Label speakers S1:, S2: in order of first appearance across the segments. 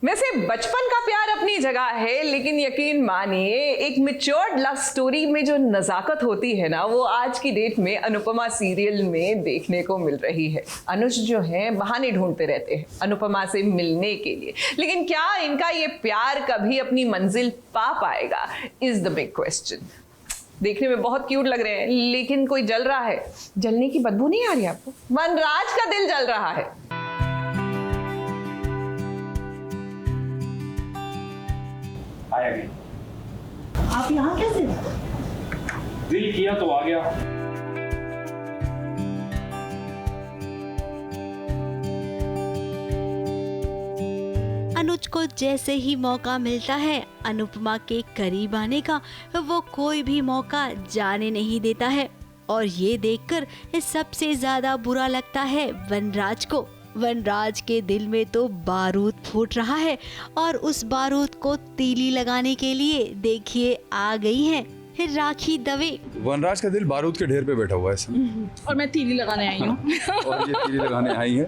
S1: वैसे बचपन का प्यार अपनी जगह है, लेकिन यकीन मानिए एक मैच्योर्ड लव स्टोरी में जो नजाकत होती है ना, वो आज की डेट में अनुपमा सीरियल में देखने को मिल रही है। अनुज जो है बहाने ढूंढते रहते हैं अनुपमा से मिलने के लिए, लेकिन क्या इनका ये प्यार कभी अपनी मंजिल पा पाएगा इज द बिग क्वेश्चन। देखने में बहुत क्यूट लग रहे हैं, लेकिन कोई जल रहा है। जलने की बदबू नहीं आ रही आपको? वनराज का दिल जल रहा है।
S2: आप यहाँ कैसे?
S3: दिल किया तो आ गया।
S4: अनुज को जैसे ही मौका मिलता है अनुपमा के करीब आने का, वो कोई भी मौका जाने नहीं देता है। और ये देखकर सबसे ज्यादा बुरा लगता है वनराज को। वनराज के दिल में तो बारूद फूट रहा है और उस बारूद को तीली लगाने के लिए देखिए आ गई हैं राखी दवे।
S5: वनराज का दिल बारूद के ढेर पे बैठा हुआ है इसमें।
S2: और मैं तीली लगाने आई हूँ।
S5: और ये तीली लगाने आई है,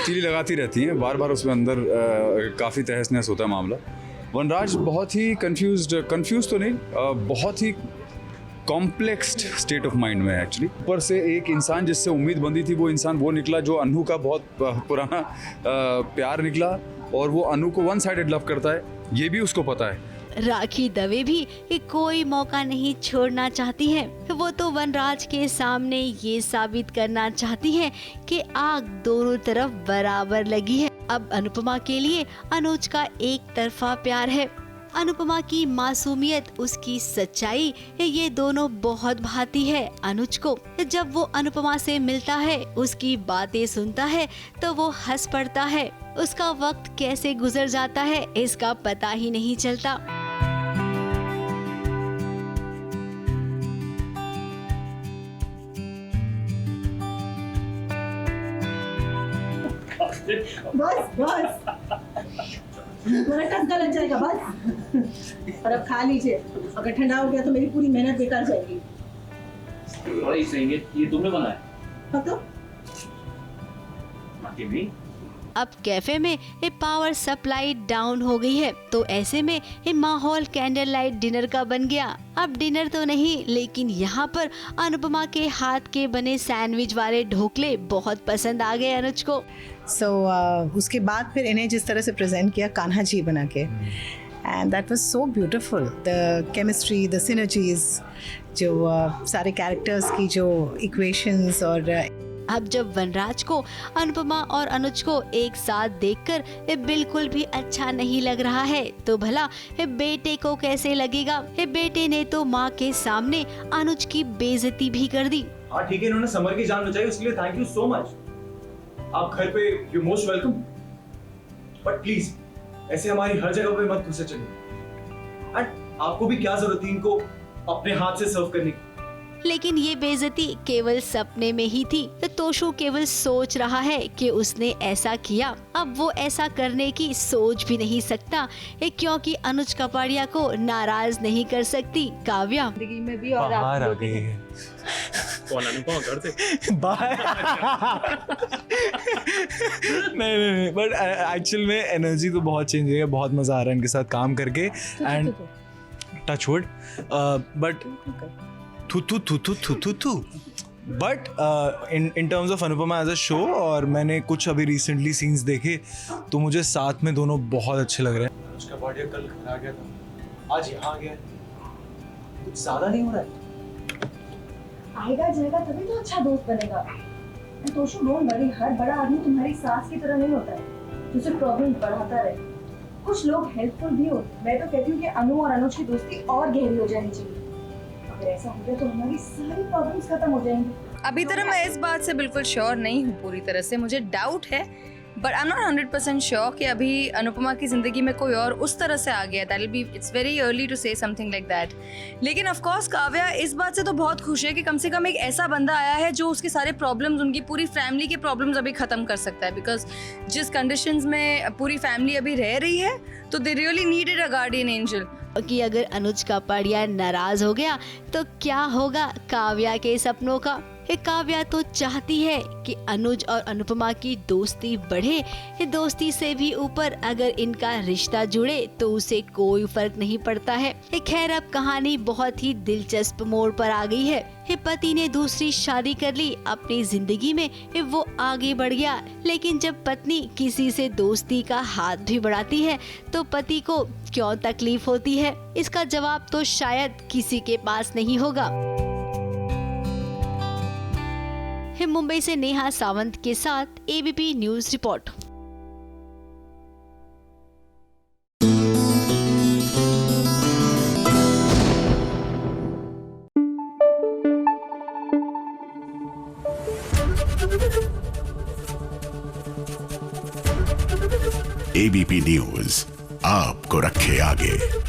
S5: तीली लगाती रहती है बार बार, उसमें अंदर काफ़ी तहस नहस होता है मामला। वनराज बहुत ही कंफ्यूज तो नहीं, बहुत ही कॉम्प्लेक्स्ड स्टेट ऑफ माइंड में एक्चुअली। ऊपर से एक इंसान जिससे उम्मीद बंधी थी, वो इंसान वो निकला जो अनु का बहुत पुराना प्यार निकला, और वो अनु को वन साइडेड लव करता है, ये भी उसको पता है।
S4: राखी दवे भी कोई मौका नहीं छोड़ना चाहती है। वो तो वनराज के सामने ये साबित करना चाहती है कि आग दोनों तरफ बराबर लगी है। अब अनुपमा के लिए अनुज का एक तरफा प्यार है। अनुपमा की मासूमियत, उसकी सच्चाई, ये दोनों बहुत भाती है अनुज को। जब वो अनुपमा से मिलता है, उसकी बातें सुनता है, तो वो हंस पड़ता है। उसका वक्त कैसे गुजर जाता है इसका पता ही नहीं चलता।
S2: बस मेरा टस गलत जाएगा बस। और अब खा लीजिए, अगर ठंडा हो गया तो मेरी पूरी मेहनत बेकार जाएगी।
S3: बड़ा सही है, ये तुमने बनाया?
S2: हाँ तो
S4: अब कैफे में पावर सप्लाई डाउन हो गई है, तो ऐसे में माहौल कैंडल लाइट डिनर का बन गया। अब डिनर तो नहीं, लेकिन यहाँ पर अनुपमा के हाथ के बने सैंडविच वाले ढोकले बहुत पसंद आ गए अनुज को।
S6: उसके बाद फिर इन्हें जिस तरह से प्रेजेंट किया कान्हा जी बना के, and that was so beautiful. The chemistry, the synergies, जो सारे कैरेक्टर्स की जो इक्वेशंस। और
S4: अब जब वनराज को अनुपमा और अनुज को एक साथ देखकर बिल्कुल भी अच्छा नहीं लग रहा है, तो भला बेटे को कैसे लगेगा? बेटे ने तो माँ के सामने अनुज की बेइज्जती भी कर दी।
S7: हाँ ठीक है, इन्होंने समर की जान बचाई, उसके लिए थैंक यू सो मच। आप घर पे you most welcome, but please ऐसे हमारी हर जगह पे मत घुसे चलिए। एंड आपको भी क्या जरूरत है इनको अपने हाथ से सर्व करने की?
S4: लेकिन ये बेइज्जती केवल सपने में ही थी। तोशु केवल सोच रहा है कि उसने ऐसा किया। अब वो ऐसा करने की सोच भी नहीं सकता, क्योंकि अनुज कपाड़िया को नाराज नहीं कर सकती काव्या।
S2: जिंदगी में भी और
S8: बाहर आ गई है।
S3: कौन अनुपमा घर से
S8: बाहर नहीं, बट एक्चुअल में एनर्जी तो बहुत चेंज है, बहुत मजा आ रहा है इनके साथ काम करके। And touch wood, but but in terms of Anupama as a show, और मैंने कुछ अभी रिसेंटली सीन्स देखे तो मुझे साथ में दोनों बहुत अच्छे लग रहे हैं।
S7: उसका बॉडी कल घर आ गया था, आज यहाँ आ गया, कुछ ज्यादा नहीं हो रहा है?
S2: आएगा जाएगा तभी तो अच्छा दोस्त बनेगा। तोशु डोंट वरी, हर बड़ा आदमी तुम्हारी सास की तरह नहीं होता है जो सिर्फ प्रॉब्लम बढ़ाता रहे। कुछ लोग हेल्पफुल भी होते। मैं तो कहती हूँ कि अनु और अनुज की दोस्ती और गहरी हो जानी चाहिए। अगर ऐसा हो गया तो हमारी सारी प्रॉब्लम्स खत्म हो जाएंगी।
S9: अभी तरह मैं इस बात से बिल्कुल श्योर नहीं हूँ पूरी तरह से, मुझे डाउट है, but I am not 100% sure कि अभी अनुपमा की जिंदगी में कोई और उस तरह से आ गया। That will be, it's very early to say something like that. लेकिन ऑफ कोर्स काव्या इस बात से तो बहुत खुश है कि कम से कम एक ऐसा बंदा आया है जो उसके सारे प्रॉब्लम्स, उनकी पूरी फैमिली के प्रॉब्लम्स अभी खत्म कर सकता है। बिकॉज जिस कंडीशंस में पूरी फैमिली अभी रह रही है, तो they really needed a guardian angel.
S4: कि अगर अनुज कपाड़िया नाराज हो गया तो क्या होगा काव्या के सपनों का? काव्या तो चाहती है कि अनुज और अनुपमा की दोस्ती बढ़े। दोस्ती से भी ऊपर अगर इनका रिश्ता जुड़े तो उसे कोई फर्क नहीं पड़ता है। खैर अब कहानी बहुत ही दिलचस्प मोड़ पर आ गई है। पति ने दूसरी शादी कर ली, अपनी जिंदगी में वो आगे बढ़ गया, लेकिन जब पत्नी किसी से दोस्ती का हाथ भी बढ़ाती है तो पति को क्यों तकलीफ होती है? इसका जवाब तो शायद किसी के पास नहीं होगा। मुंबई से नेहा सावंत के साथ ABP news report.
S10: ABP news आपको रखे आगे।